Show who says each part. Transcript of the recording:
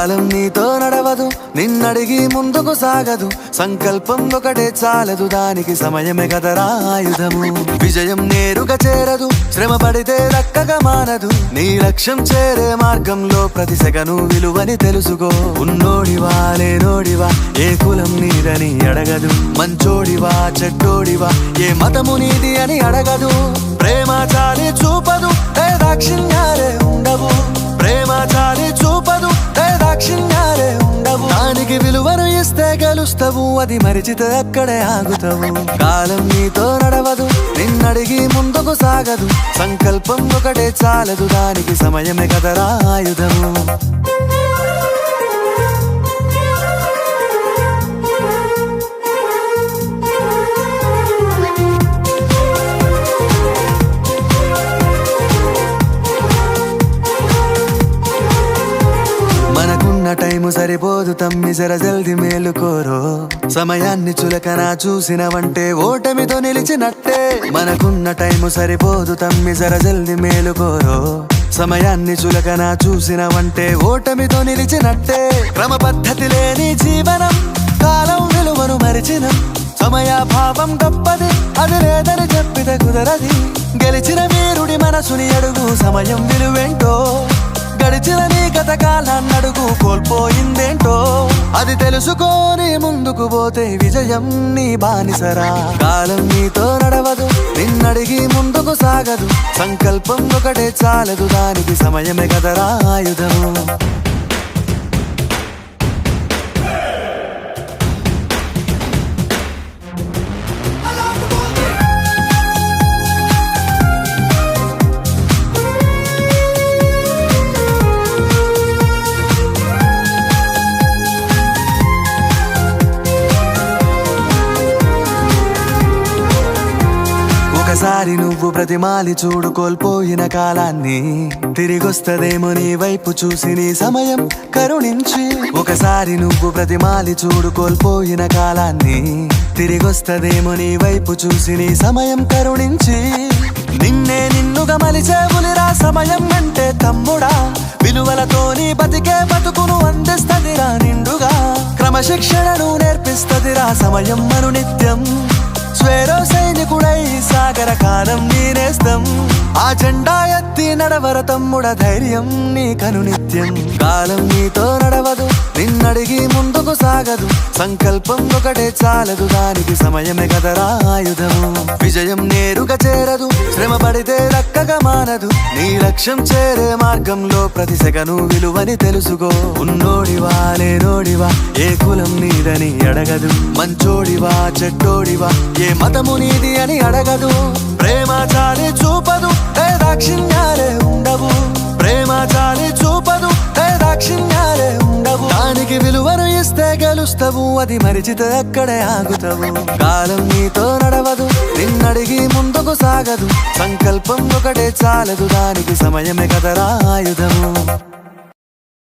Speaker 1: కాలం నీతో నడవదు, నిన్నడిగి ముందుకు సాగదు. సంకల్పం ఒకటే చాలదు, దానికి సమయమే కదరా ఆయుధము. విజయం నేరుగా చేరదు, శ్రమ పడితే దక్కగా మానదు. నీ లక్ష్యం చేరే మార్గంలో ప్రతి సెకను విలువని తెలుసుకో. ఉన్నోడివా లేనోడివా, ఏ కులం నీదని అడగదు. మంచోడివా చెడ్డోడివా, ఏ మతము నీది అని అడగదు. ప్రేమ చాలి చూపదు, దాక్షిణ్యాలే ఉండవు. ప్రేమ చాలి చూపదు, దాక్షిణ్యాలే ఉండవు. దానికి విలువను ఇస్తే గెలుస్తావు, అది మరిచితే అక్కడే ఆగుతావు. కాలం నీతో నడవదు, నిన్నడిగి ముందుకు సాగదు. సంకల్పం ఒకటే చాలదు, దానికి సమయమే కదరా ఆయుధము. మనకున్న టైము సరిపోదు తమ్మి, జర జల్ది మేలుకోరో. సమయాన్ని చులకన చూసినవంటే ఓటమితో నిలిచినట్టే. మనకున్న టైము సరిపోదు తమ్మి, జర జల్ది మేలుకోరో. సమయాన్ని చులకన చూసినవంటే ఓటమితో నిలిచినట్టే. క్రమ పద్ధతి లేని జీవనం, కాలం విలువను మరిచినం. సమయాభావం గొప్పది, అది లేదని చెప్పితే కుదరది. గెలిచిన వీరుడి మనసుని అడుగు, సమయం విలువేంటో. గడిచిన నీ గత కాలాన్నడుగు, కోల్పోయిందేంటో. అది తెలుసుకొని ముందుకు పోతే విజయం నీ బానిసరా. కాలం నీతో నడవదు, నిన్నడిగి ముందుకు సాగదు. సంకల్పం ఒకటే చాలదు, దానికి సమయమే కదరా ఆయుధము. ఒకసారి నువ్వు ప్రతిమాలి చూడు కోల్పోయిన కాలాన్ని. తిరిగొస్తదేమో నీ వైపు చూసి నీ సమయం కరుణించి. ఒకసారి నువ్వు ప్రతిమాలి చూడు కోల్పోయిన కాలాన్ని. తిరిగొస్తదేమో నీ వైపు చూసి నీ సమయం కరుణించి. నిన్నే నిన్నుగా మలిచేవులిరా సమయం అంటే తమ్ముడా. విలువలతోని బతికే బతుకును అందిస్తదిరా నిండుగా. క్రమశిక్షణను నేర్పిస్తదిరా సమయం మను నిత్యం. స్వేరో సైనికుడై సాగర కాలం నీనేస్తం. ఆ జెండా ఎత్తి నడవర తమ్ముడ, ధైర్యం నీ కను నిత్యం. కాలం నీతో నడవదు, నిన్నడిగి ముందుకు సాగదు. సంకల్పం ఒకటే చాలదు, దానికి సమయమే కదరా ఆయుధము. విజయం నేరుగా చేరదు, శ్రమ పడితే దక్కగా మానదు. నీ లక్ష్యం చేరే మార్గంలో ప్రతి సెకను విలువని తెలుసుకో. ఉన్నోడివా లేనోడివా, ఏ కులం నీదని అడగదు. మంచోడివా చెడ్డోడివా, ఏ మతము నీది అని అడగదు. ప్రేమ చాలి చూపదు, దాక్షిణ్యాలే ఉండవు. ప్రేమ చాలి చూపదు, దాక్షిణ్యాలే ఉండవు. దానికి విలువను ఇస్తే గెలుస్తావు, అది మరిచితే అక్కడే ఆగుతావు. కాలం నీతో నడవదు, నిన్నడిగి ముందుకు సాగదు. సంకల్పం ఒకటే చాలదు, దానికి సమయమే కదరా ఆయుధము.